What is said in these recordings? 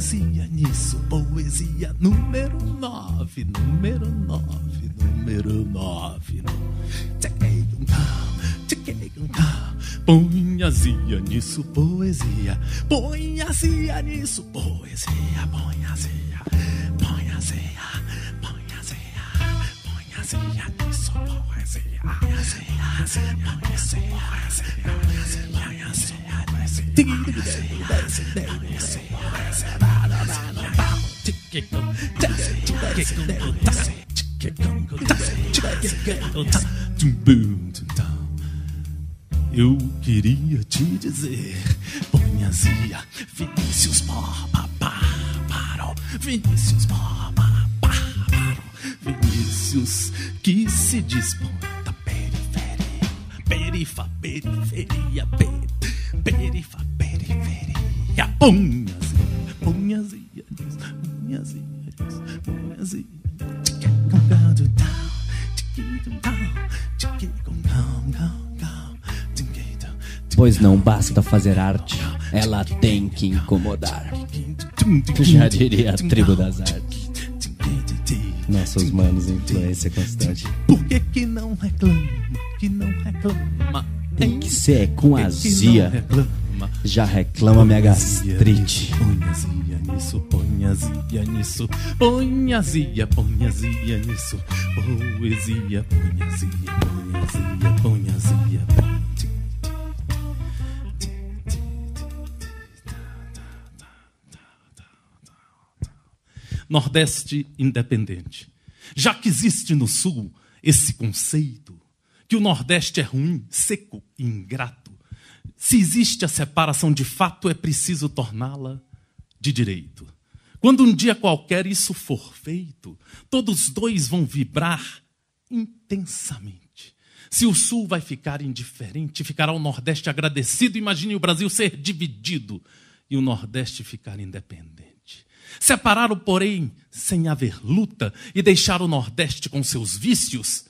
ponhazia nisso, poesia número 9, número 9, número 9. Ponhazia nisso, poesia, ponhazia nisso, poesia, ponhazia, ponhazia, ponhazia, ponhazia nisso, poesia, eu queria te dizer, ponhazia, Vinícius parou, Vinícius parou, Vinícius que se dispõe da periferia, periferia, ponhazia, ponhazia, ponhazia, ponhazia. Pois não basta fazer arte, ela tem que incomodar. Já diria a tribo das artes. Nossos manos, influência constante. Por que não reclama? Que não reclama? Tem que ser com azia. Já reclama minha gastrite. Ponhazia nisso, ponhazia nisso, ponhazia, ponhazia nisso, poesia, ponhazia, ponhazia, ponhazia. Nordeste independente. Já que existe no Sul esse conceito que o Nordeste é ruim, seco e ingrato, se existe a separação de fato, é preciso torná-la de direito. Quando um dia qualquer isso for feito, todos dois vão vibrar intensamente. Se o Sul vai ficar indiferente, ficará o Nordeste agradecido. Imagine o Brasil ser dividido e o Nordeste ficar independente. Separá-lo, porém, sem haver luta e deixar o Nordeste com seus vícios,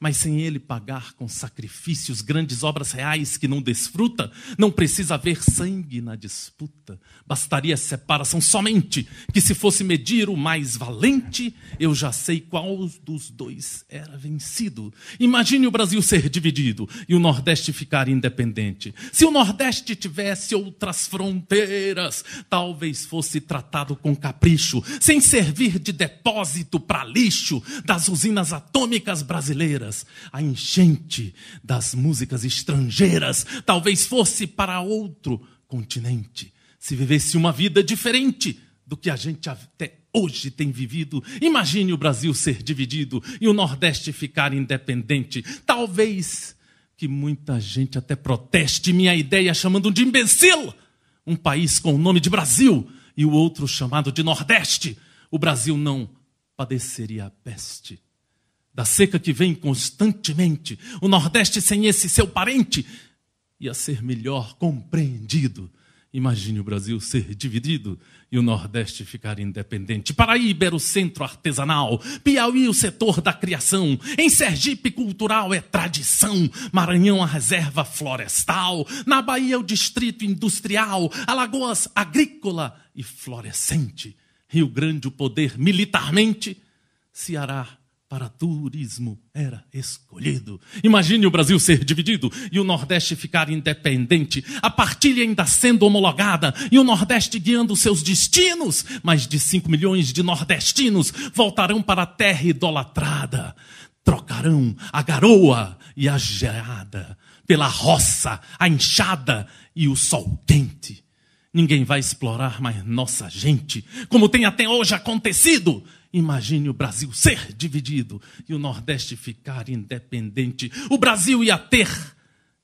mas sem ele pagar com sacrifícios grandes obras reais que não desfruta, não precisa haver sangue na disputa. Bastaria separação somente, que se fosse medir o mais valente, eu já sei qual dos dois era vencido. Imagine o Brasil ser dividido e o Nordeste ficar independente. Se o Nordeste tivesse outras fronteiras, talvez fosse tratado com capricho, sem servir de depósito para lixo das usinas atômicas brasileiras. A enchente das músicas estrangeiras talvez fosse para outro continente. Se vivesse uma vida diferente do que a gente até hoje tem vivido, imagine o Brasil ser dividido e o Nordeste ficar independente. Talvez que muita gente até proteste minha ideia chamando de imbecil um país com o nome de Brasil e o outro chamado de Nordeste. O Brasil não padeceria a peste da seca que vem constantemente. O Nordeste sem esse seu parente ia ser melhor compreendido. Imagine o Brasil ser dividido e o Nordeste ficar independente. Paraíba era o centro artesanal, Piauí o setor da criação, em Sergipe cultural é tradição, Maranhão a reserva florestal, na Bahia o distrito industrial, Alagoas agrícola e florescente, Rio Grande o poder militarmente, Ceará para turismo era escolhido. Imagine o Brasil ser dividido e o Nordeste ficar independente. A partilha ainda sendo homologada e o Nordeste guiando seus destinos. Mais de 5 milhões de nordestinos voltarão para a terra idolatrada. Trocarão a garoa e a geada pela roça, a enxada e o sol quente. Ninguém vai explorar mais nossa gente, como tem até hoje acontecido. Imagine o Brasil ser dividido e o Nordeste ficar independente. O Brasil ia ter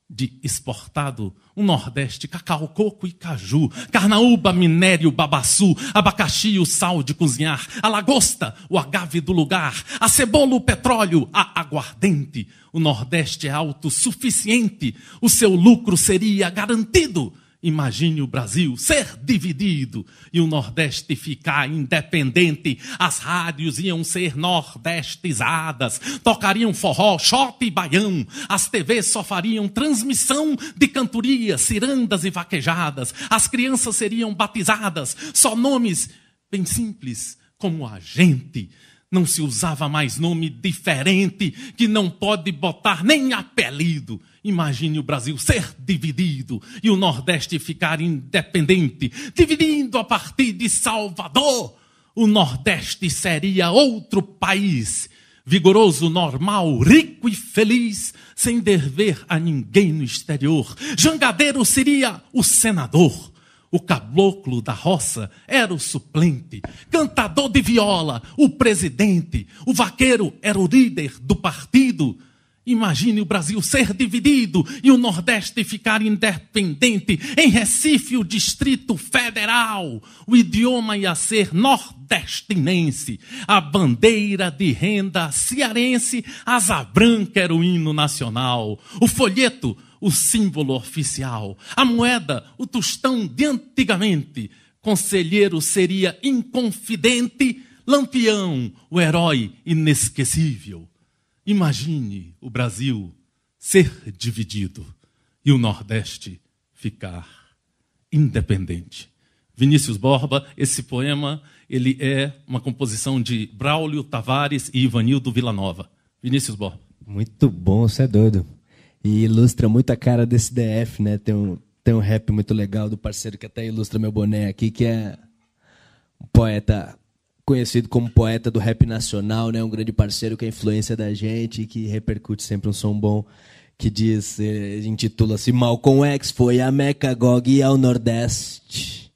de exportado o Nordeste, cacau, coco e caju, carnaúba, minério, babaçu, abacaxi, o sal de cozinhar, a lagosta, o agave do lugar, a cebola, o petróleo, a aguardente. O Nordeste é autossuficiente, o seu lucro seria garantido Imagine o Brasil ser dividido e o Nordeste ficar independente. As rádios iam ser nordestizadas, tocariam forró, shot e baião. As TVs só fariam transmissão de cantorias, cirandas e vaquejadas. As crianças seriam batizadas, só nomes bem simples, como a gente. Não se usava mais nome diferente, que não pode botar nem apelido. Imagine o Brasil ser dividido e o Nordeste ficar independente. Dividindo a partir de Salvador, o Nordeste seria outro país. Vigoroso, normal, rico e feliz, sem dever a ninguém no exterior. Jangadeiro seria o senador. O caboclo da roça era o suplente, cantador de viola, o presidente, o vaqueiro era o líder do partido. Imagine o Brasil ser dividido e o Nordeste ficar independente. Em Recife, o Distrito Federal, o idioma ia ser nordestinense. A bandeira de renda cearense, asa branca era o hino nacional. O folheto, o símbolo oficial. A moeda, o tostão de antigamente. Conselheiro seria inconfidente. Lampião, o herói inesquecível. Imagine o Brasil ser dividido e o Nordeste ficar independente. Vinícius Borba, esse poema, ele é uma composição de Braulio Tavares e Ivanildo Villanova. Vinícius Borba. Muito bom, você é doido. E ilustra muito a cara desse DF, né? Tem um rap muito legal do parceiro que até ilustra meu boné aqui, que é um poeta conhecido como poeta do rap nacional, né? Um grande parceiro que é influência da gente e que repercute sempre um som bom, que diz, intitula-se Malcolm X foi a Meca Gog ao Nordeste.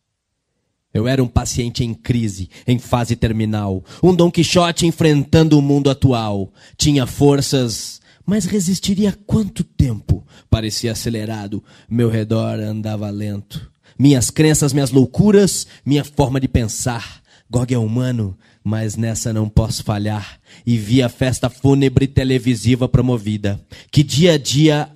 Eu era um paciente em crise, em fase terminal, um Dom Quixote enfrentando o mundo atual. Tinha forças, mas resistiria quanto tempo? Parecia acelerado, meu redor andava lento. Minhas crenças, minhas loucuras, minha forma de pensar. Gog é humano, mas nessa não posso falhar. E vi a festa fúnebre televisiva promovida. Que dia a dia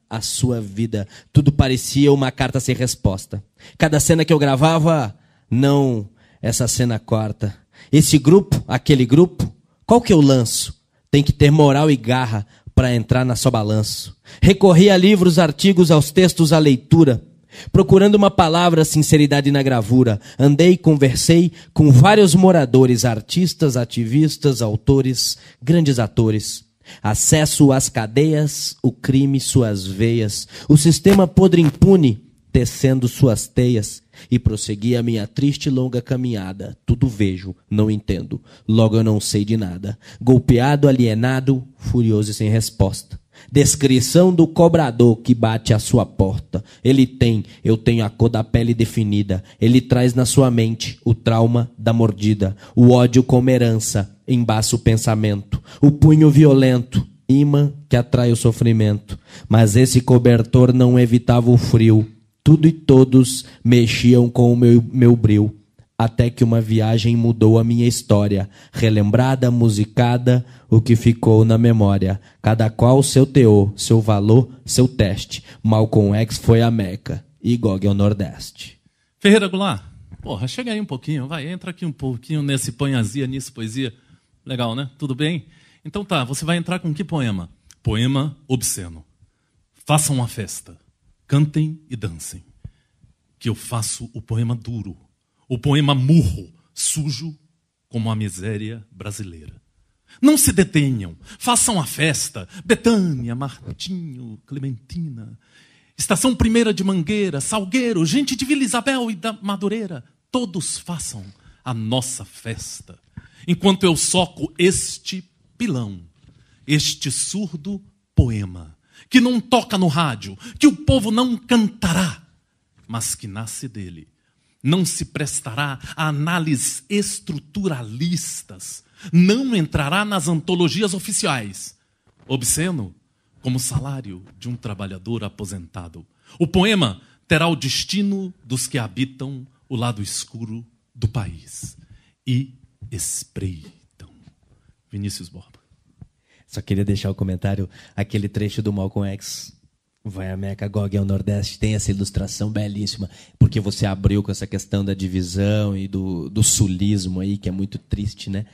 a sua vida. Tudo parecia uma carta sem resposta. Cada cena que eu gravava, não, essa cena corta. Esse grupo, aquele grupo, qual que eu lanço? Tem que ter moral e garra para entrar na sua balanço. Recorri a livros, artigos, aos textos, à leitura. Procurando uma palavra, sinceridade na gravura. Andei e conversei com vários moradores, artistas, ativistas, autores, grandes atores. Acesso às cadeias, o crime, suas veias. O sistema podre impune, tecendo suas teias. E prossegui a minha triste e longa caminhada. Tudo vejo, não entendo, logo eu não sei de nada. Golpeado, alienado, furioso e sem resposta. Descrição do cobrador que bate à sua porta. Ele tem, eu tenho a cor da pele definida. Ele traz na sua mente o trauma da mordida. O ódio como herança, embaça o pensamento. O punho violento, imã que atrai o sofrimento. Mas esse cobertor não evitava o frio. Tudo e todos mexiam com o meu bril. Até que uma viagem mudou a minha história. Relembrada, musicada, o que ficou na memória. Cada qual seu teor, seu valor, seu teste. Malcolm X foi a Meca e Gog ao Nordeste. Ferreira Goulart, porra, chega aí um pouquinho, vai, entra aqui um pouquinho nesse Panhazia, nisso, poesia. Legal, né? Tudo bem? Então tá, você vai entrar com que poema? Poema obsceno. Façam uma festa, cantem e dancem. Que eu faço o poema duro. O poema murro, sujo como a miséria brasileira. Não se detenham, façam a festa. Betânia, Martinho, Clementina, Estação Primeira de Mangueira, Salgueiro, gente de Vila Isabel e da Madureira. Todos façam a nossa festa. Enquanto eu soco este pilão, este surdo poema, que não toca no rádio, que o povo não cantará, mas que nasce dele. Não se prestará a análises estruturalistas. Não entrará nas antologias oficiais. Obsceno como salário de um trabalhador aposentado. O poema terá o destino dos que habitam o lado escuro do país. E espreitam. Vinícius Borba. Só queria deixar o comentário, aquele trecho do Malcolm X. Vai a Meca GOG ao Nordeste, tem essa ilustração belíssima, porque você abriu com essa questão da divisão e do sulismo aí, que é muito triste, né?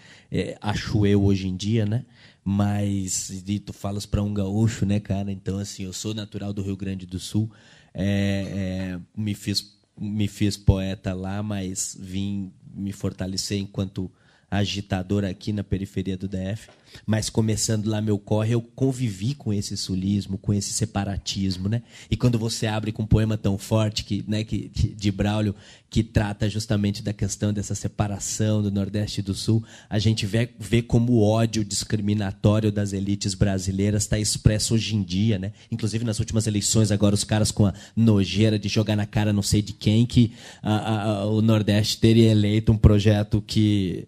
Acho eu hoje em dia, né? Mas e tu falas para um gaúcho, né, cara? Então, assim, eu sou natural do Rio Grande do Sul, me fiz poeta lá, mas vim me fortalecer enquanto agitador aqui na periferia do DF, mas começando lá meu corre, eu convivi com esse sulismo, com esse separatismo, né? E quando você abre com um poema tão forte de Braulio, que trata justamente da questão dessa separação do Nordeste e do Sul, a gente vê como o ódio discriminatório das elites brasileiras está expresso hoje em dia, né? Inclusive nas últimas eleições, agora os caras com a nojeira de jogar na cara não sei de quem, que o Nordeste teria eleito um projeto que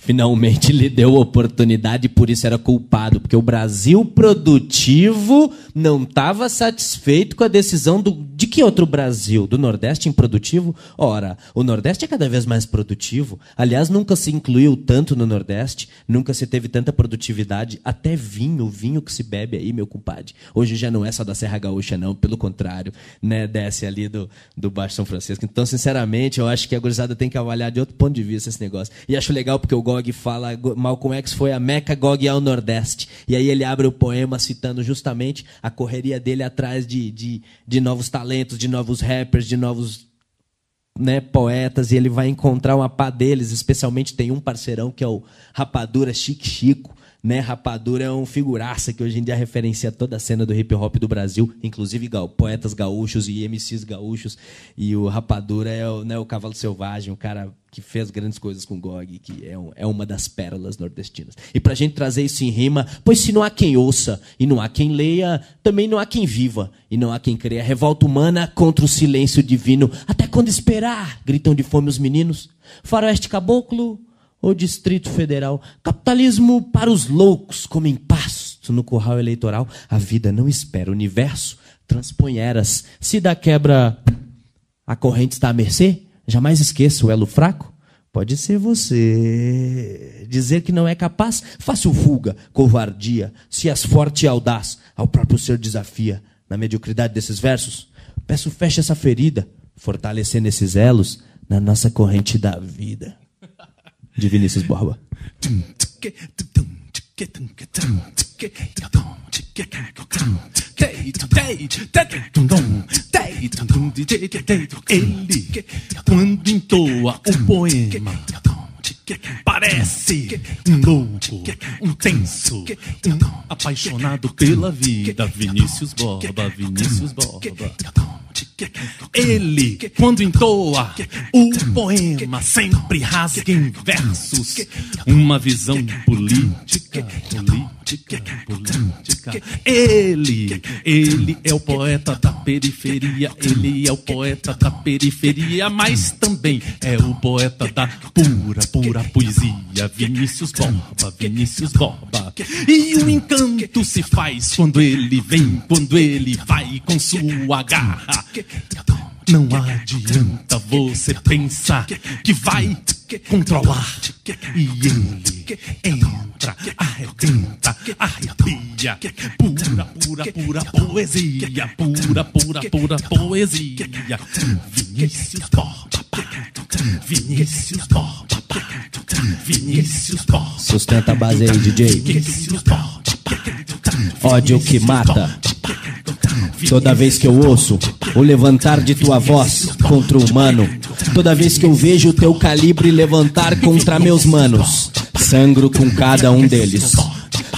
finalmente lhe deu oportunidade e por isso era culpado, porque o Brasil produtivo não estava satisfeito com a decisão de que outro Brasil? Do Nordeste improdutivo? Ora, o Nordeste é cada vez mais produtivo. Aliás, nunca se incluiu tanto no Nordeste, nunca se teve tanta produtividade, até vinho que se bebe aí, meu compadre. Hoje já não é só da Serra Gaúcha, não, pelo contrário, né? Desce ali do Baixo São Francisco. Então, sinceramente, eu acho que a gurizada tem que avaliar de outro ponto de vista esse negócio. E acho legal porque o GOG fala, Malcolm X foi a Meca GOG ao Nordeste. E aí ele abre o poema citando justamente a correria dele atrás de novos talentos, de novos rappers, de novos, né, poetas. E ele vai encontrar uma pá deles, especialmente tem um parceirão que é o Rapadura Chico. Né, Rapadura é um figuraça que hoje em dia referencia toda a cena do hip hop do Brasil, inclusive poetas gaúchos e MCs gaúchos. E o Rapadura é o Cavalo Selvagem, um cara que fez grandes coisas com o GOG, que é uma das pérolas nordestinas. E pra gente trazer isso em rima, pois se não há quem ouça e não há quem leia, também não há quem viva e não há quem creia. Revolta humana contra o silêncio divino. Até quando esperar? Gritam de fome os meninos. Faroeste Caboclo ou Distrito Federal? Capitalismo para os loucos, comem pasto no curral eleitoral. A vida não espera, o universo transpõe eras. Se da quebra a corrente está à mercê, jamais esqueça o elo fraco. Pode ser você. Dizer que não é capaz, fácil fuga, covardia. Se és forte e audaz, ao próprio ser desafia. Na mediocridade desses versos, peço feche essa ferida, fortalecendo esses elos na nossa corrente da vida. De Vinícius Borba. Ele, quando entoa o poema, parece um louco, um tenso, um apaixonado pela vida. Vinícius Borba, Vinícius Borba. Ele, quando entoa o poema, sempre rasga em versos uma visão política. Ele é o poeta da periferia, ele é o poeta da periferia, mas também é o poeta da pura poesia. Vinícius Borba, Vinícius Borba. E o encanto se faz quando ele vem, quando ele vai com sua garra. Não adianta você pensar que vai controlar. E ele entra, arrebenta, arrepia. Pura poesia. Pura poesia. Vinícius Borba. Vinícius Borba. Vinícius Borba. Sustenta a base aí, DJ. Vinícius Borba. Ódio que mata. Toda vez que eu ouço o levantar de tua voz contra o humano, toda vez que eu vejo o teu calibre levantar contra meus manos, sangro com cada um deles.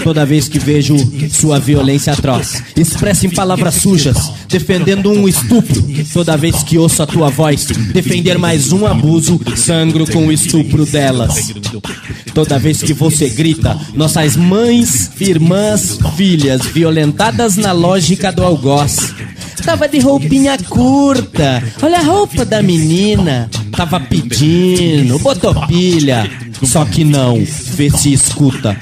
Toda vez que vejo sua violência atroz, expressa em palavras sujas, defendendo um estupro. Toda vez que ouço a tua voz defender mais um abuso, sangro com o estupro delas. Toda vez que você grita, nossas mães, irmãs, filhas, violentadas na lógica do algoz. Tava de roupinha curta, olha a roupa da menina. Tava pedindo, botou pilha. Só que não, vê se escuta.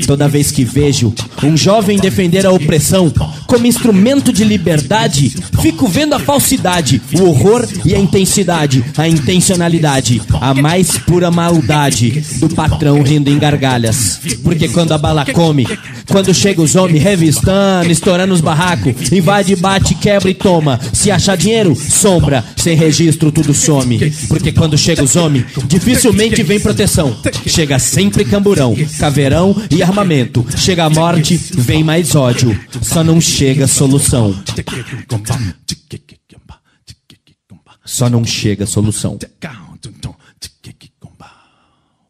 Toda vez que vejo um jovem defender a opressão, como instrumento de liberdade, fico vendo a falsidade, o horror e a intensidade, a intencionalidade, a mais pura maldade do patrão rindo em gargalhas. Porque quando a bala come, quando chega os homens revistando, estourando os barracos, invade, bate, quebra e toma. Se achar dinheiro, sombra, sem registro tudo some. Porque quando chega os homens, dificilmente vem proteção. Chega sempre camburão, caveirão e armamento. Chega a morte, vem mais ódio. Só não chega solução. Só não chega solução.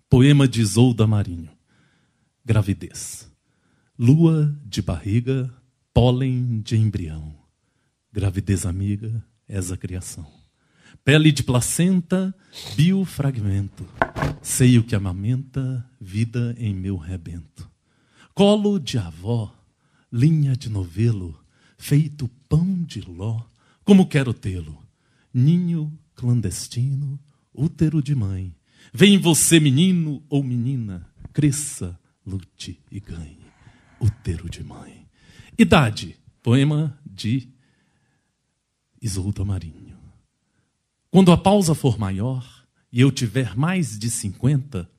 Poema de Isolda Marinho. Gravidez. Lua de barriga, pólen de embrião. Gravidez amiga, és a criação. Pele de placenta, biofragmento. Seio que amamenta, vida em meu rebento. Colo de avó, linha de novelo, feito pão de ló, como quero tê-lo. Ninho clandestino, útero de mãe. Vem você, menino ou menina, cresça, lute e ganhe. Útero de mãe. Idade, poema de Isolda Marinho. Quando a pausa for maior e eu tiver mais de 50,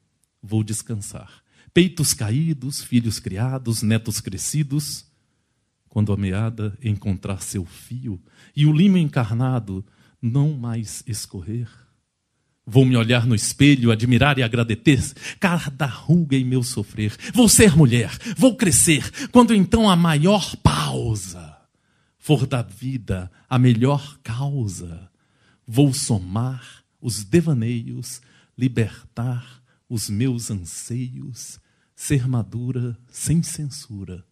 vou descansar. Peitos caídos, filhos criados, netos crescidos. Quando a meada encontrar seu fio e o limo encarnado não mais escorrer, vou me olhar no espelho, admirar e agradecer cada ruga em meu sofrer. Vou ser mulher, vou crescer, quando então a maior pausa for da vida a melhor causa. Vou somar os devaneios, libertar os meus anseios, ser madura sem censura,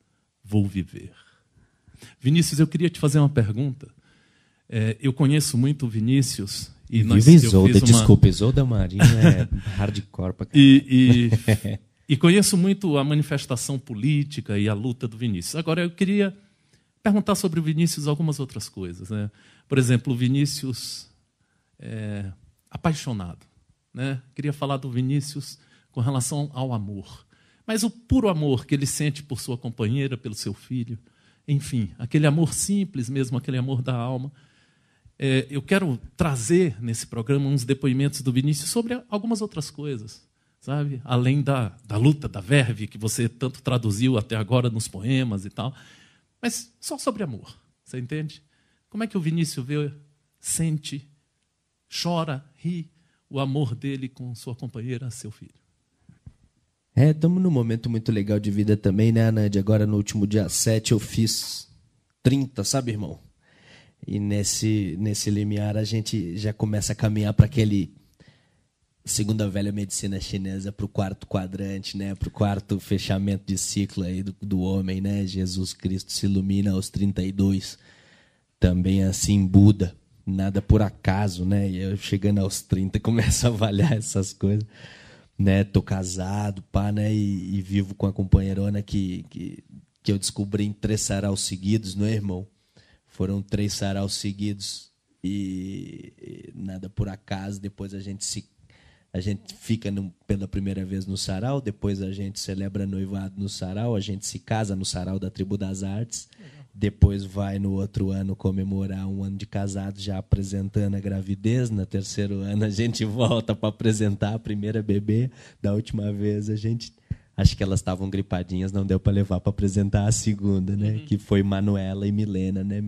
vou viver. Vinícius, eu queria te fazer uma pergunta. Eu conheço muito o Vinícius. E Desculpa, Isolda Marinho é hardcore pra caramba. E conheço muito a manifestação política e a luta do Vinícius. Agora, eu queria perguntar sobre o Vinícius algumas outras coisas, né? Por exemplo, o Vinícius apaixonado, né? Queria falar do Vinícius com relação ao amor. Mas o puro amor que ele sente por sua companheira, pelo seu filho, enfim, aquele amor simples mesmo, aquele amor da alma. Eu quero trazer nesse programa uns depoimentos do Vinícius sobre algumas outras coisas, sabe? Além da luta, da verve, que você tanto traduziu até agora nos poemas e tal. Mas só sobre amor, você entende? Como é que o Vinícius vê, sente, chora, ri o amor dele com sua companheira, seu filho? Estamos num momento muito legal de vida também, né, Anand? Agora, no último dia 7, eu fiz 30, sabe, irmão? E nesse limiar a gente já começa a caminhar para aquele, segundo a velha medicina chinesa, para o quarto quadrante, né? Para o quarto fechamento de ciclo aí do homem, né? Jesus Cristo se ilumina aos 32. Também assim, Buda. Nada por acaso, né? E eu chegando aos 30 começo a avaliar essas coisas. Né? Tô casado, pá, né? E vivo com a companheirona que eu descobri em 3 saraus seguidos, não é, irmão? Foram 3 saraus seguidos e nada por acaso. Depois a gente fica pela primeira vez no sarau, depois a gente celebra noivado no sarau, a gente se casa no sarau da Tribo das Artes, depois vai no outro ano comemorar 1 ano de casado, já apresentando a gravidez. No 3º ano a gente volta para apresentar a primeira bebê. Da última vez acho que elas estavam gripadinhas, não deu para levar para apresentar a segunda, né? Que foi Manuela e Milena, né?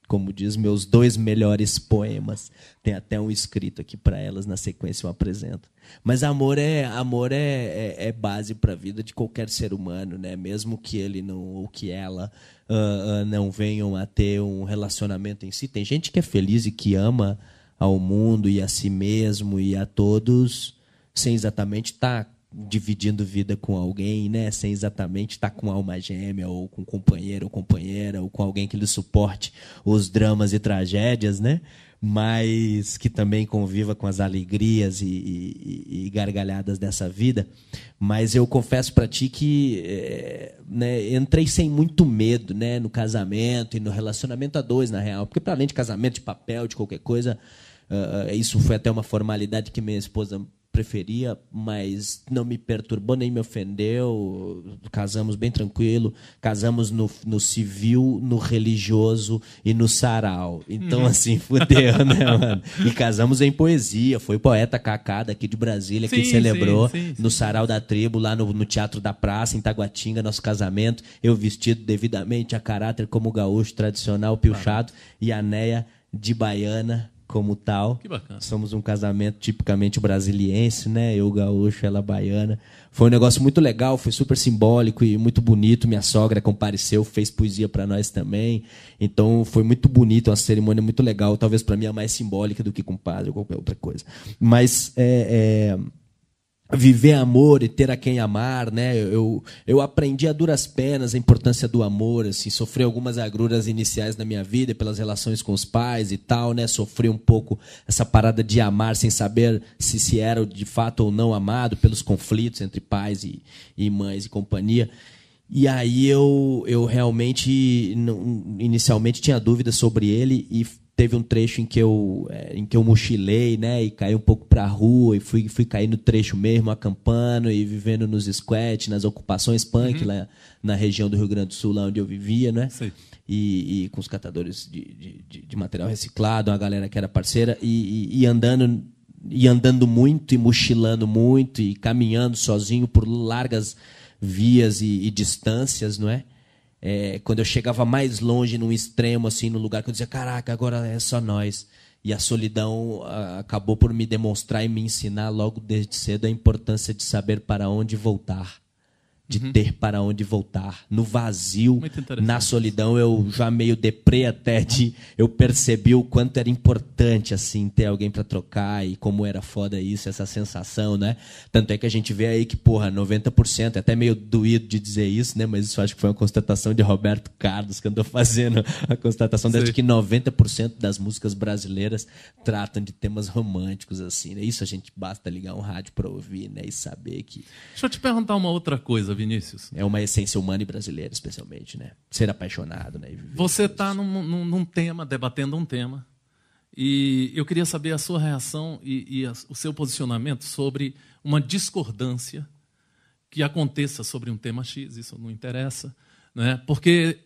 Como diz, meus 2 melhores poemas. Tem até um escrito aqui para elas, na sequência eu apresento. Mas amor é base para a vida de qualquer ser humano, né? Mesmo que ele não, ou que ela não venham a ter um relacionamento em si. Tem gente que é feliz e que ama ao mundo e a si mesmo e a todos, sem exatamente estar dividindo vida com alguém, né? Sem exatamente estar com alma gêmea, ou com companheiro ou companheira, ou com alguém que lhe suporte os dramas e tragédias, né? Mas que também conviva com as alegrias e gargalhadas dessa vida. Mas eu confesso para ti que entrei sem muito medo, né? No casamento e no relacionamento a 2, na real. Porque, para além de casamento, de papel, de qualquer coisa, isso foi até uma formalidade que minha esposa preferia, mas não me perturbou nem me ofendeu. Casamos bem tranquilo, casamos no civil, no religioso e no sarau. Então, assim, fudeu, né, mano? E casamos em poesia. Foi o poeta Cacá, daqui de Brasília, que celebrou no sarau da tribo, lá no Teatro da Praça, em Taguatinga, nosso casamento. Eu vestido devidamente a caráter como gaúcho tradicional, pilchado, e a Neia de baiana, como tal. Que bacana. Somos um casamento tipicamente brasiliense, né? Eu gaúcho, ela baiana. Foi um negócio muito legal, foi super simbólico e muito bonito. Minha sogra compareceu, fez poesia para nós também. Então foi muito bonito, uma cerimônia muito legal. Talvez para mim é mais simbólica do que com padre ou qualquer outra coisa. Mas viver amor e ter a quem amar, né? Eu aprendi a duras penas a importância do amor, assim, sofri algumas agruras iniciais na minha vida pelas relações com os pais e tal, né? Sofri um pouco essa parada de amar sem saber se era de fato ou não amado, pelos conflitos entre pais e mães e companhia. E aí eu realmente inicialmente tinha dúvidas sobre ele e teve um trecho em que eu mochilei, né, e caí um pouco para a rua e fui cair no trecho mesmo, acampando e vivendo nos squats, nas ocupações punk lá na região do Rio Grande do Sul, lá onde eu vivia, né? E com os catadores de material reciclado, uma galera que era parceira e andando muito e mochilando muito e caminhando sozinho por largas vias e distâncias, não é? Quando eu chegava mais longe, num extremo, assim, no lugar que eu dizia, caraca, agora é só nós. E a solidão acabou por me demonstrar e me ensinar logo desde cedo a importância de saber para onde voltar. De ter para onde voltar. No vazio, na solidão, eu já meio deprê até eu percebi o quanto era importante assim ter alguém para trocar e como era foda isso, essa sensação, né? Tanto é que a gente vê aí que, porra, 90%, é até meio doído de dizer isso, né? Mas isso acho que foi uma constatação de Roberto Carlos, que andou fazendo a constatação de que 90% das músicas brasileiras tratam de temas românticos, assim, né? Isso a gente basta ligar um rádio para ouvir, né? E saber que... Deixa eu te perguntar uma outra coisa, Vinícius. É uma essência humana e brasileira, especialmente, né? Ser apaixonado, né? Você está num tema, debatendo um tema, e eu queria saber a sua reação e o seu posicionamento sobre uma discordância que aconteça sobre um tema X, isso não interessa, né? Porque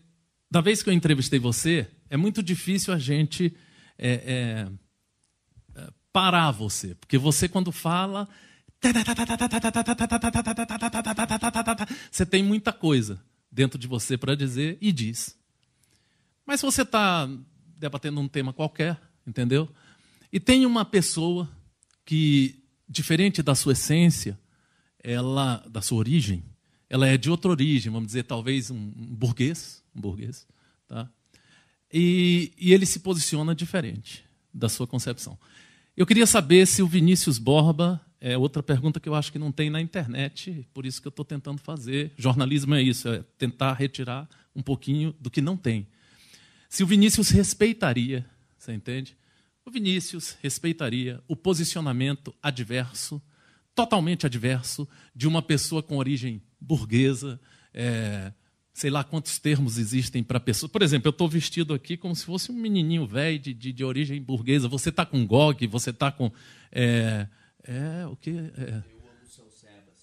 da vez que eu entrevistei você, é muito difícil a gente parar você, porque você quando fala... Você tem muita coisa dentro de você para dizer e diz. Mas você está debatendo um tema qualquer, entendeu? E tem uma pessoa que, diferente da sua essência, da sua origem, ela é de outra origem, vamos dizer, talvez um burguês, tá? E ele se posiciona diferente da sua concepção. Eu queria saber se o Vinícius Borba... É outra pergunta que eu acho que não tem na internet, por isso que eu estou tentando fazer. Jornalismo é isso, é tentar retirar um pouquinho do que não tem. Se o Vinícius respeitaria, você entende? O Vinícius respeitaria o posicionamento adverso, totalmente adverso, de uma pessoa com origem burguesa, sei lá quantos termos existem para pessoa. Por exemplo, eu estou vestido aqui como se fosse um menininho velho de origem burguesa. Você está com GOG, você está com... o que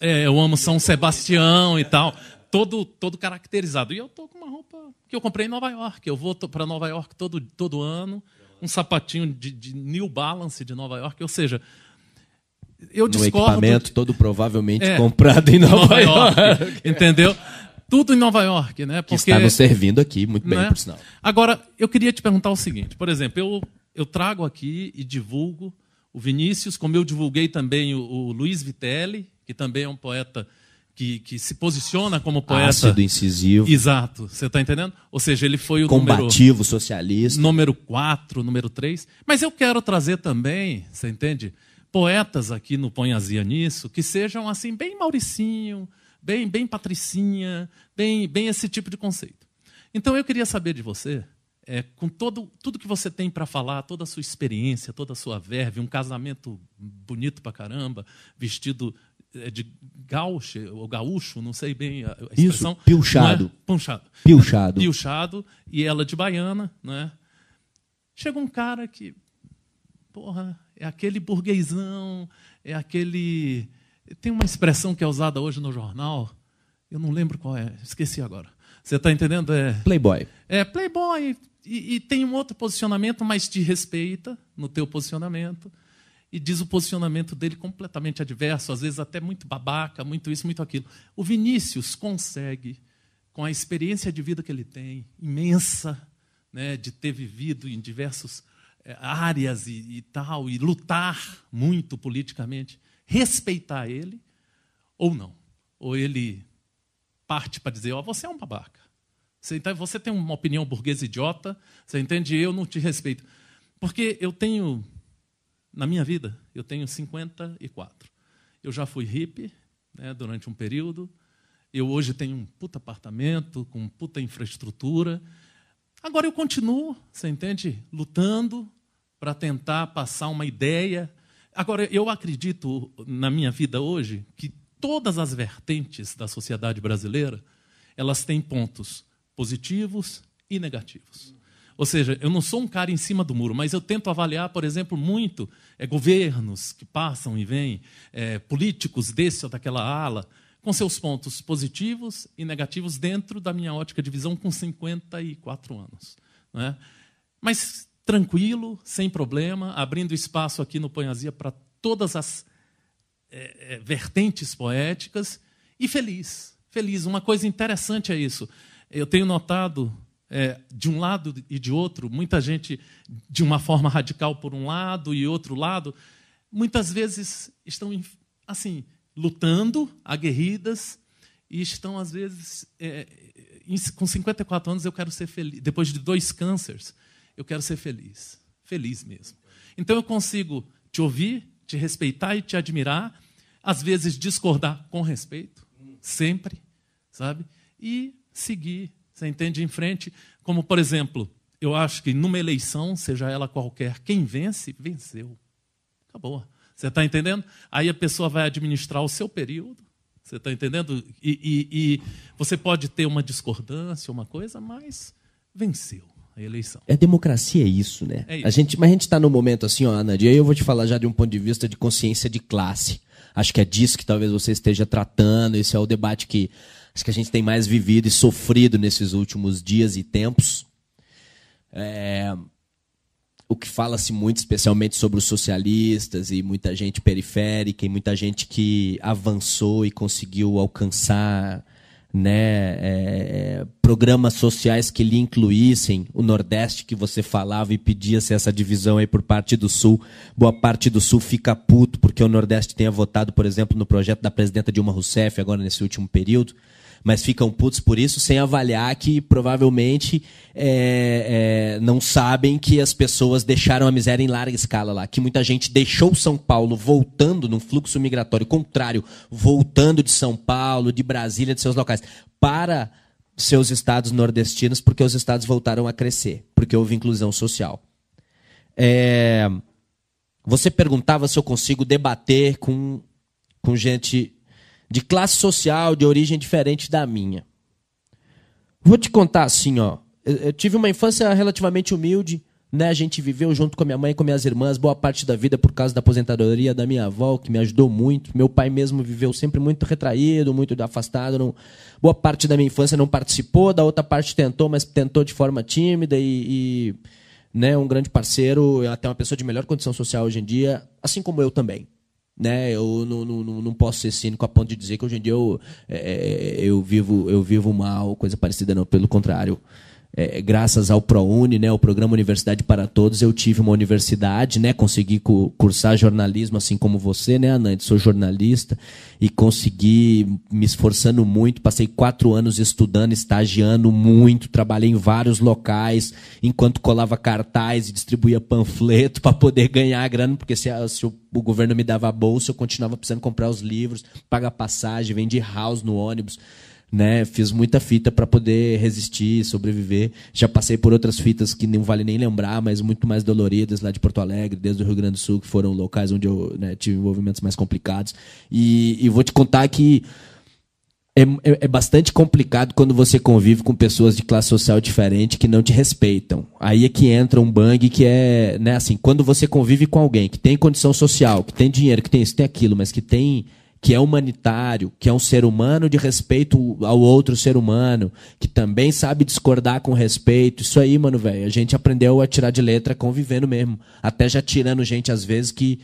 eu amo São Sebastião e tal, todo caracterizado. E eu tô com uma roupa que eu comprei em Nova York. Eu vou para Nova York todo ano, um sapatinho de New Balance de Nova York. Ou seja, eu discordo. Um equipamento todo provavelmente comprado em Nova York. Entendeu? Tudo em Nova York, né? Porque, que está nos servindo aqui muito bem, por sinal. Agora, eu queria te perguntar o seguinte. Por exemplo, eu trago aqui e divulgo o Vinícius, como eu divulguei também o Luiz Vitelli, que também é um poeta que se posiciona como poeta... Ácido, incisivo. Exato, você está entendendo? Ou seja, ele foi o combativo, socialista. Número 4, número 3. Mas eu quero trazer também, você entende, poetas aqui no Ponhazia Nisso, que sejam assim, bem Mauricinho, bem Patricinha, bem esse tipo de conceito. Então eu queria saber de você... com tudo que você tem para falar, toda a sua experiência, toda a sua verve, um casamento bonito pra caramba, vestido de gaúcho, ou gaúcho, não sei bem a expressão. Isso, pilchado. Pilchado, e ela de baiana, né? Chega um cara que, porra, é aquele burguesão, é aquele... Tem uma expressão que é usada hoje no jornal, eu não lembro qual é, esqueci agora. Você está entendendo? Playboy. É playboy, e tem um outro posicionamento, mas te respeita no teu posicionamento, e diz o posicionamento dele completamente adverso, às vezes até muito babaca, muito isso, muito aquilo. O Vinícius consegue, com a experiência de vida que ele tem, imensa, né, de ter vivido em diversas áreas e tal, e lutar muito politicamente, respeitar ele ou não. Ou ele parte para dizer, você é um babaca. Você tem uma opinião burguesa idiota, você entende? Eu não te respeito. Porque eu tenho, na minha vida, eu tenho 54. Eu já fui hippie, né, durante um período. Eu hoje tenho um puta apartamento, com puta infraestrutura. Agora eu continuo, você entende? Lutando para tentar passar uma ideia. Agora, eu acredito, na minha vida hoje, que todas as vertentes da sociedade brasileira, elas têm pontos positivos e negativos. Ou seja, eu não sou um cara em cima do muro, mas eu tento avaliar, por exemplo, muito governos que passam e vêm, políticos desse ou daquela ala, com seus pontos positivos e negativos dentro da minha ótica de visão com 54 anos. Não é? Mas tranquilo, sem problema, abrindo espaço aqui no Poesia para todas as vertentes poéticas e feliz. Feliz. Uma coisa interessante é isso. Eu tenho notado, de um lado e de outro, muita gente de uma forma radical por um lado e outro lado, muitas vezes estão assim, lutando, aguerridas, e estão, às vezes, com 54 anos, eu quero ser feliz. Depois de 2 cânceres, eu quero ser feliz. Feliz mesmo. Então, eu consigo te ouvir, te respeitar e te admirar, às vezes discordar com respeito, sempre, sabe? E seguir, você entende, em frente. Como, por exemplo, eu acho que numa eleição, seja ela qualquer, quem vence, venceu. Acabou. Você está entendendo? Aí a pessoa vai administrar o seu período, você está entendendo? E você pode ter uma discordância, uma coisa, mas venceu a eleição. A democracia é isso, né? É isso. Mas a gente está num momento assim, ó, Ana, e aí eu vou te falar já de um ponto de vista de consciência de classe. Acho que é disso que talvez você esteja tratando, esse é o debate que acho que a gente tem mais vivido e sofrido nesses últimos dias e tempos. O que fala-se muito, especialmente sobre os socialistas e muita gente periférica e muita gente que avançou e conseguiu alcançar, né, programas sociais que lhe incluíssem o Nordeste que você falava e pedia-se essa divisão aí por parte do Sul. Boa parte do Sul fica puto porque o Nordeste tenha votado, por exemplo, no projeto da presidenta Dilma Rousseff agora nesse último período, mas ficam putos por isso sem avaliar que provavelmente não sabem que as pessoas deixaram a miséria em larga escala lá, que muita gente deixou São Paulo voltando num fluxo migratório contrário, voltando de São Paulo, de Brasília, de seus locais, para seus estados nordestinos, porque os estados voltaram a crescer, porque houve inclusão social. Você perguntava se eu consigo debater com gente de classe social, de origem diferente da minha. Vou te contar assim, ó. Eu tive uma infância relativamente humilde, né? A gente viveu junto com a minha mãe e com minhas irmãs boa parte da vida por causa da aposentadoria da minha avó, que me ajudou muito. Meu pai mesmo viveu sempre muito retraído, muito afastado. Não... Boa parte da minha infância não participou, da outra parte tentou, mas tentou de forma tímida e né, um grande parceiro, até uma pessoa de melhor condição social hoje em dia, assim como eu também. Né, eu não posso ser cínico a ponto de dizer que hoje em dia eu vivo mal, coisa parecida, não, pelo contrário. Graças ao ProUni, né, o Programa Universidade para Todos, eu tive uma universidade, né, consegui cursar jornalismo, assim como você, né, Anand? Sou jornalista e consegui, me esforçando muito, passei 4 anos estudando, estagiando muito, trabalhei em vários locais, enquanto colava cartaz e distribuía panfleto para poder ganhar a grana, porque se o governo me dava a bolsa, eu continuava precisando comprar os livros, pagar passagem, vendi house no ônibus. Né, fiz muita fita para poder resistir, sobreviver. Já passei por outras fitas que não vale nem lembrar, mas muito mais doloridas, lá de Porto Alegre, desde o Rio Grande do Sul, que foram locais onde eu, né, tive envolvimentos mais complicados. E vou te contar que É bastante complicado quando você convive com pessoas de classe social diferente que não te respeitam. Aí é que entra um bang que é, né, assim, quando você convive com alguém que tem condição social, que tem dinheiro, que tem isso, tem aquilo, mas que é humanitário, que é um ser humano de respeito ao outro ser humano, que também sabe discordar com respeito. Isso aí, mano, velho, a gente aprendeu a tirar de letra convivendo mesmo. Até já tirando gente, às vezes, que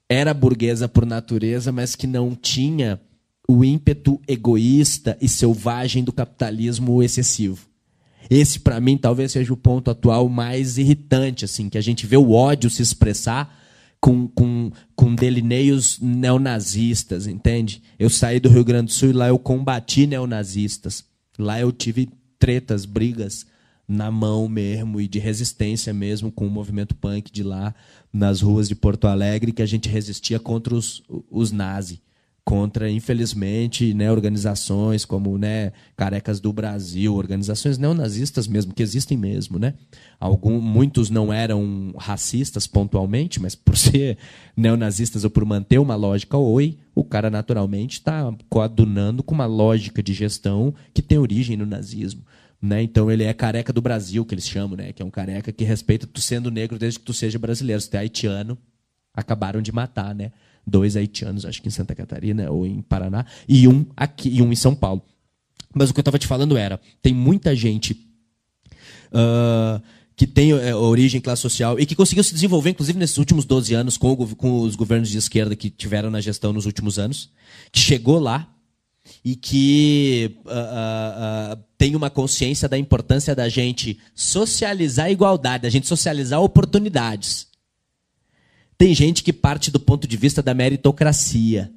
era burguesa por natureza, mas que não tinha o ímpeto egoísta e selvagem do capitalismo excessivo. Esse, para mim, talvez seja o ponto atual mais irritante, assim, que a gente vê o ódio se expressar com delineios neonazistas, entende? Eu saí do Rio Grande do Sul e lá eu combati neonazistas. Lá eu tive tretas, brigas na mão mesmo e de resistência mesmo com o movimento punk de lá, nas ruas de Porto Alegre, que a gente resistia contra os nazis. Contra, infelizmente, né, organizações como, né, Carecas do Brasil, organizações neonazistas mesmo, que existem mesmo. Né? Muitos não eram racistas pontualmente, mas por ser neonazistas ou por manter uma lógica o cara naturalmente está coadunando com uma lógica de gestão que tem origem no nazismo. Né? Então ele é careca do Brasil, que eles chamam, né? Que é um careca que respeita tu sendo negro desde que tu seja brasileiro. Se tu é haitiano, acabaram de matar, né? 2 haitianos, acho que em Santa Catarina ou em Paraná, e um aqui e um em São Paulo. Mas o que eu estava te falando era, tem muita gente que tem origem classe social e que conseguiu se desenvolver, inclusive nesses últimos 12 anos, com os governos de esquerda que tiveram na gestão nos últimos anos, que chegou lá e que tem uma consciência da importância da gente socializar a igualdade, da gente socializar oportunidades. Tem gente que parte do ponto de vista da meritocracia,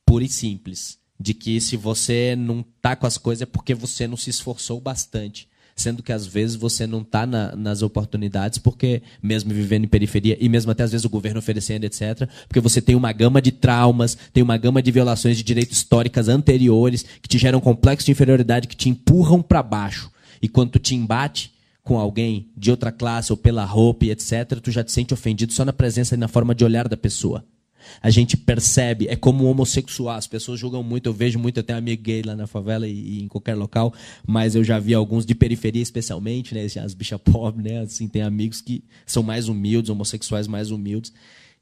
pura e simples. De que se você não está com as coisas é porque você não se esforçou bastante. Sendo que às vezes você não está nas oportunidades, porque mesmo vivendo em periferia, e mesmo até às vezes o governo oferecendo, etc., porque você tem uma gama de traumas, tem uma gama de violações de direitos históricas anteriores, que te geram um complexo de inferioridade, que te empurram para baixo. E quando tu te embate com alguém de outra classe ou pela roupa e etc., tu já te sente ofendido só na presença e na forma de olhar da pessoa. A gente percebe, é como um homossexual, as pessoas julgam muito, eu vejo muito, eu tenho amigo gay lá na favela e em qualquer local, mas eu já vi alguns de periferia especialmente, né, as bichas pobres, né, assim, tem amigos que são mais humildes, homossexuais mais humildes,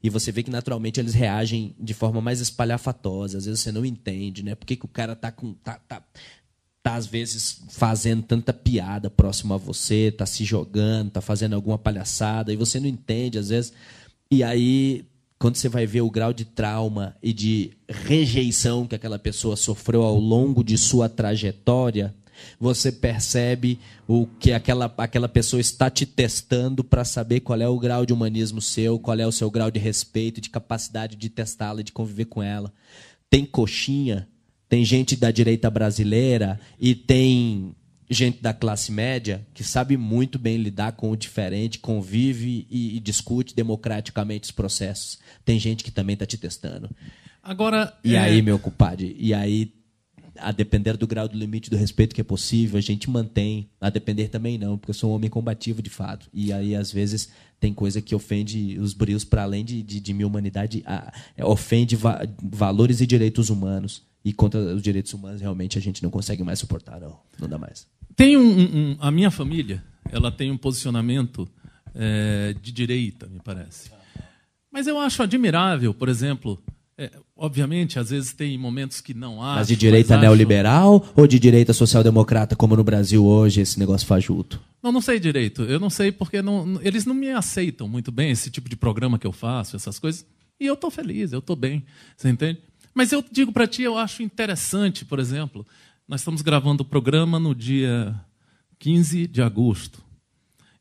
e você vê que naturalmente eles reagem de forma mais espalhafatosa, às vezes você não entende, né, por que o cara tá às vezes fazendo tanta piada próximo a você, tá se jogando, tá fazendo alguma palhaçada, e você não entende, às vezes. E aí, quando você vai ver o grau de trauma e de rejeição que aquela pessoa sofreu ao longo de sua trajetória, você percebe o que aquela pessoa está te testando para saber qual é o grau de humanismo seu, qual é o seu grau de respeito, de capacidade de testá-la e de conviver com ela. Tem coxinha. Tem gente da direita brasileira e tem gente da classe média que sabe muito bem lidar com o diferente, convive e discute democraticamente os processos. Tem gente que também está te testando. Agora, e aí, meu compadre, e aí, a depender do grau do limite do respeito que é possível, a gente mantém. A depender também não, porque eu sou um homem combativo de fato. E aí, às vezes, tem coisa que ofende os brios para além de minha humanidade, ofende valores e direitos humanos. E contra os direitos humanos, realmente, a gente não consegue mais suportar, não dá mais. Tem a minha família, ela tem um posicionamento de direita, me parece. Mas eu acho admirável, por exemplo, obviamente, às vezes tem momentos que não há. Mas de direita neoliberal ou de direita social-democrata, como no Brasil hoje, esse negócio fajuto? Não sei direito. Eu não sei porque eles não me aceitam muito bem, esse tipo de programa que eu faço, essas coisas. E eu estou feliz, eu estou bem, você entende? Mas eu digo para ti, eu acho interessante, por exemplo, nós estamos gravando o programa no dia 15 de agosto.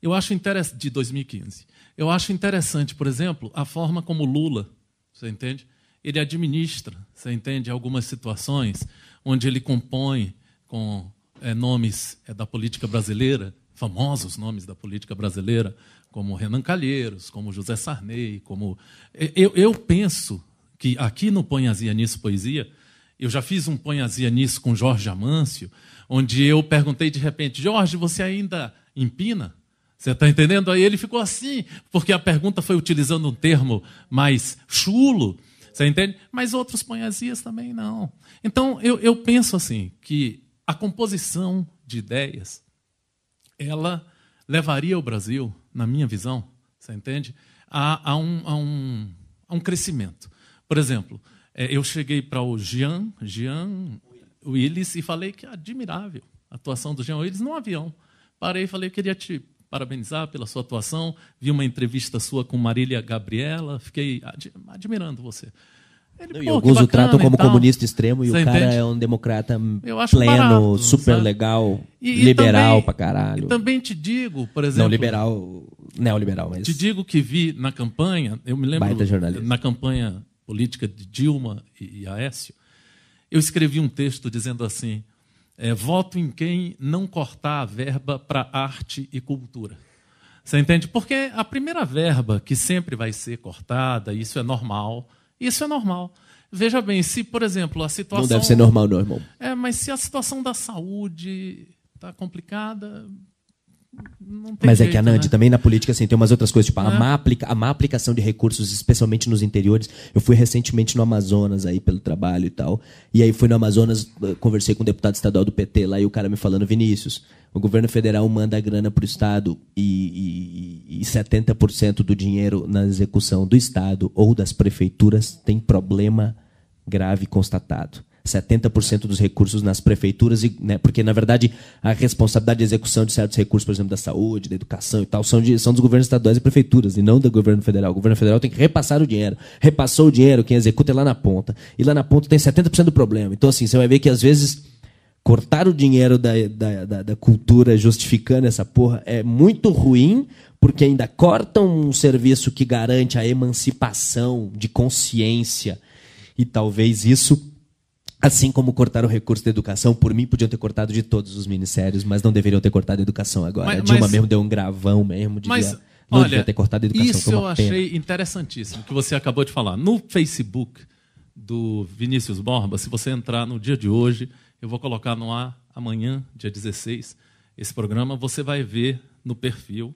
Eu acho de 2015. Eu acho interessante, por exemplo, a forma como Lula, você entende? Ele administra, você entende, algumas situações onde ele compõe com nomes da política brasileira, famosos nomes da política brasileira, como Renan Calheiros, como José Sarney, como... Eu penso que aqui no Ponhazia Nisso Poesia, eu já fiz um Ponhazia Nisso com Jorge Amâncio, onde eu perguntei de repente, Jorge, você ainda empina? Você está entendendo? Aí ele ficou assim, porque a pergunta foi utilizando um termo mais chulo, Você entende? Mas outros poesias também não. Então, eu penso assim, que a composição de ideias, ela levaria o Brasil, na minha visão, você entende, a um crescimento. Por exemplo, eu cheguei para o Jean Willis e falei que é admirável a atuação do Jean Willis no avião. Parei e falei, eu queria te parabenizar pela sua atuação. Vi uma entrevista sua com Marília Gabriela, fiquei admirando você. Ele, alguns o tratam como comunista extremo e você o cara entende? É um democrata pleno, barato, super sabe? Legal, liberal também, pra caralho. E também te digo, por exemplo... Não, neoliberal, mas... Te digo que vi na campanha, eu me lembro, na campanha política de Dilma e Aécio, eu escrevi um texto dizendo assim, voto em quem não cortar a verba para arte e cultura. Você entende? Porque a primeira verba que sempre vai ser cortada, isso é normal... Isso é normal. Veja bem, se, por exemplo, a situação... Não deve ser normal, não, irmão. Mas se a situação da saúde está complicada, não tem Mas jeito, é que a Nandi, né? Também na política, assim, tem umas outras coisas, tipo, a má aplicação de recursos, especialmente nos interiores. Eu fui recentemente no Amazonas, aí, pelo trabalho e tal. E aí fui no Amazonas, conversei com um deputado estadual do PT lá, e o cara me falando, Vinícius, o governo federal manda a grana para o Estado e 70% do dinheiro na execução do Estado ou das prefeituras tem problema grave constatado. 70% dos recursos nas prefeituras, né, porque, na verdade, a responsabilidade de execução de certos recursos, por exemplo, da saúde, da educação e tal, são dos governos estaduais e prefeituras, e não do governo federal. O governo federal tem que repassar o dinheiro. Repassou o dinheiro, quem executa é lá na ponta. E lá na ponta tem 70% do problema. Então, assim, você vai ver que, às vezes... Cortar o dinheiro da cultura justificando essa porra é muito ruim, porque ainda cortam um serviço que garante a emancipação de consciência. E talvez isso, assim como cortar o recurso da educação, por mim podiam ter cortado de todos os ministérios, mas não deveriam ter cortado a educação agora. A Dilma mesmo deu um gravão mesmo, devia ter cortado a educação. Isso eu achei interessantíssimo, que você acabou de falar. No Facebook do Vinícius Borba, se você entrar no dia de hoje... Eu vou colocar no ar amanhã, dia 16, esse programa. Você vai ver no perfil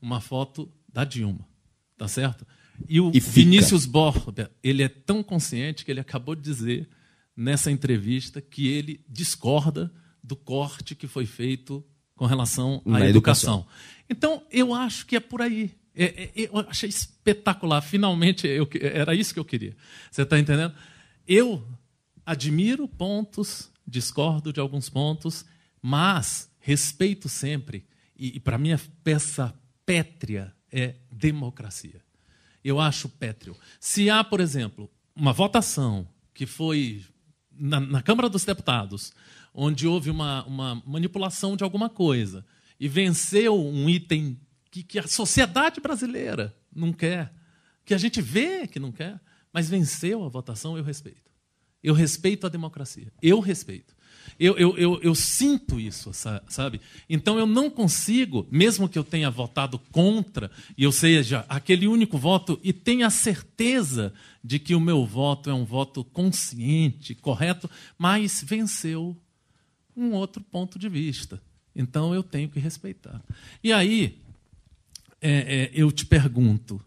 uma foto da Dilma, tá certo? E o Vinícius Borba, ele é tão consciente que ele acabou de dizer nessa entrevista que ele discorda do corte que foi feito com relação à educação. Então, eu acho que é por aí. Eu achei espetacular. Finalmente, era isso que eu queria. Você está entendendo? Eu admiro pontos... Discordo de alguns pontos, mas respeito sempre. E para mim, a peça pétrea é democracia. Eu acho pétreo. Se há, por exemplo, uma votação que foi na Câmara dos Deputados, onde houve uma manipulação de alguma coisa, e venceu um item que a sociedade brasileira não quer, que a gente vê que não quer, mas venceu a votação, eu respeito. Eu respeito a democracia. Eu respeito. Eu sinto isso, sabe? Então eu não consigo, mesmo que eu tenha votado contra, e eu seja aquele único voto, e tenha a certeza de que o meu voto é um voto consciente, correto, mas venceu um outro ponto de vista. Então eu tenho que respeitar. E aí, eu te pergunto,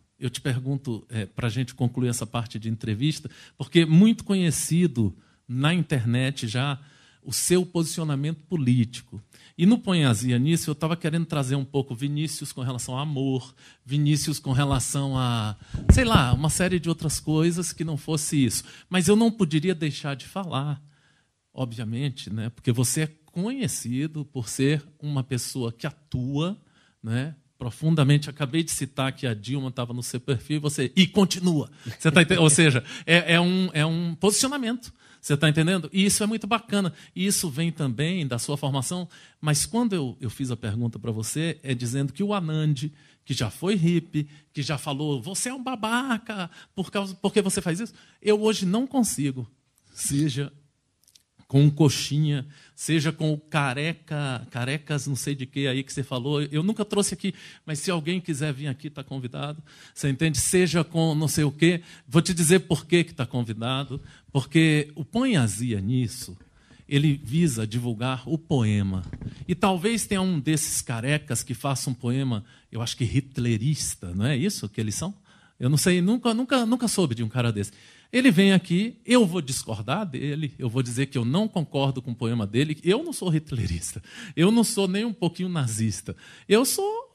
para a gente concluir essa parte de entrevista, porque é muito conhecido na internet já o seu posicionamento político. E no Poesia nisso, eu estava querendo trazer um pouco Vinícius com relação a amor, Vinícius com relação a, sei lá, uma série de outras coisas que não fosse isso. Mas eu não poderia deixar de falar, obviamente, né, porque você é conhecido por ser uma pessoa que atua, né, profundamente. Acabei de citar que a Dilma estava no seu perfil e continua. Você tá entendendo? Ou seja, é um posicionamento. Você está entendendo? E isso é muito bacana. E isso vem também da sua formação. Mas quando eu fiz a pergunta para você, é dizendo que o Anand, que já foi hippie, que já falou, você é um babaca, porque você faz isso, eu hoje não consigo, seja com um coxinha, seja com o carecas não sei de que aí que você falou, eu nunca trouxe aqui, mas se alguém quiser vir aqui, está convidado, você entende? Seja com não sei o quê, vou te dizer por que está convidado, porque o Poesia nisso, ele visa divulgar o poema, e talvez tenha um desses carecas que faça um poema, eu acho que hitlerista, não é isso que eles são? Eu não sei, nunca soube de um cara desse. Ele vem aqui, eu vou discordar dele, eu vou dizer que eu não concordo com o poema dele. Eu não sou hitlerista, eu não sou nem um pouquinho nazista. Eu sou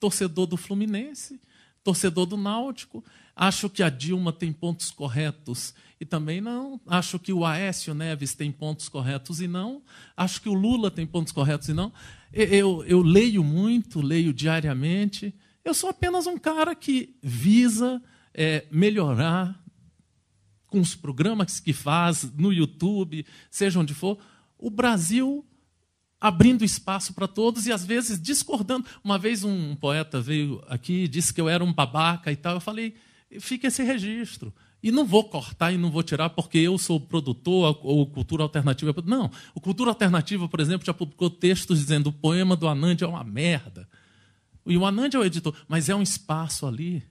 torcedor do Fluminense, torcedor do Náutico. Acho que a Dilma tem pontos corretos e também não. Acho que o Aécio Neves tem pontos corretos e não. Acho que o Lula tem pontos corretos e não. Eu leio muito, leio diariamente. Eu sou apenas um cara que visa melhorar com os programas que faz no YouTube, seja onde for, o Brasil abrindo espaço para todos e, às vezes, discordando. Uma vez um poeta veio aqui e disse que eu era um babaca e tal. Eu falei, fica esse registro. E não vou cortar e não vou tirar porque eu sou produtor ou Cultura Alternativa. Não, o Cultura Alternativa, por exemplo, já publicou textos dizendo o poema do Anand é uma merda. E o Anand é o editor, mas é um espaço ali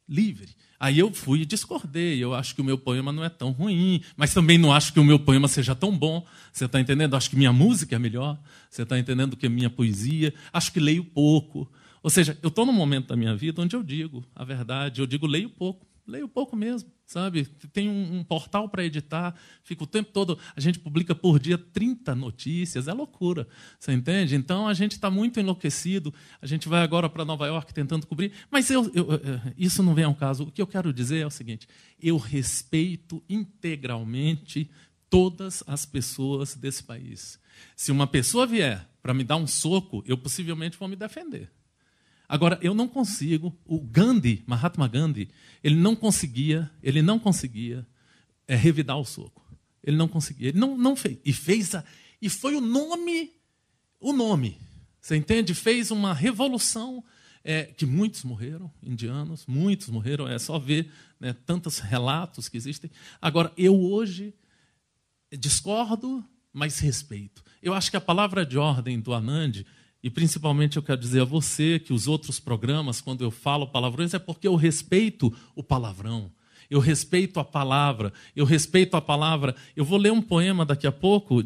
livre. Aí eu fui e discordei. Eu acho que o meu poema não é tão ruim, mas também não acho que o meu poema seja tão bom. Você está entendendo? Acho que minha música é melhor. Você está entendendo que minha poesia. Acho que leio pouco. Ou seja, eu estou num momento da minha vida onde eu digo a verdade. Eu digo leio pouco mesmo, sabe? Tem um portal para editar, fica o tempo todo, a gente publica por dia 30 notícias, é loucura, você entende? Então a gente está muito enlouquecido, a gente vai agora para Nova York tentando cobrir, mas isso não vem ao caso. O que eu quero dizer é o seguinte, eu respeito integralmente todas as pessoas desse país. Se uma pessoa vier para me dar um soco, eu possivelmente vou me defender. Agora, eu não consigo, o Gandhi, Mahatma Gandhi, ele não conseguia revidar o soco. Ele não conseguia, ele não fez. E foi o nome, você entende? Fez uma revolução que muitos morreram, indianos, muitos morreram, é só ver, né, tantos relatos que existem. Agora, eu hoje discordo, mas respeito. Eu acho que a palavra de ordem do Anand, e principalmente eu quero dizer a você que os outros programas, quando eu falo palavrões, é porque eu respeito o palavrão. Eu respeito a palavra. Eu vou ler um poema daqui a pouco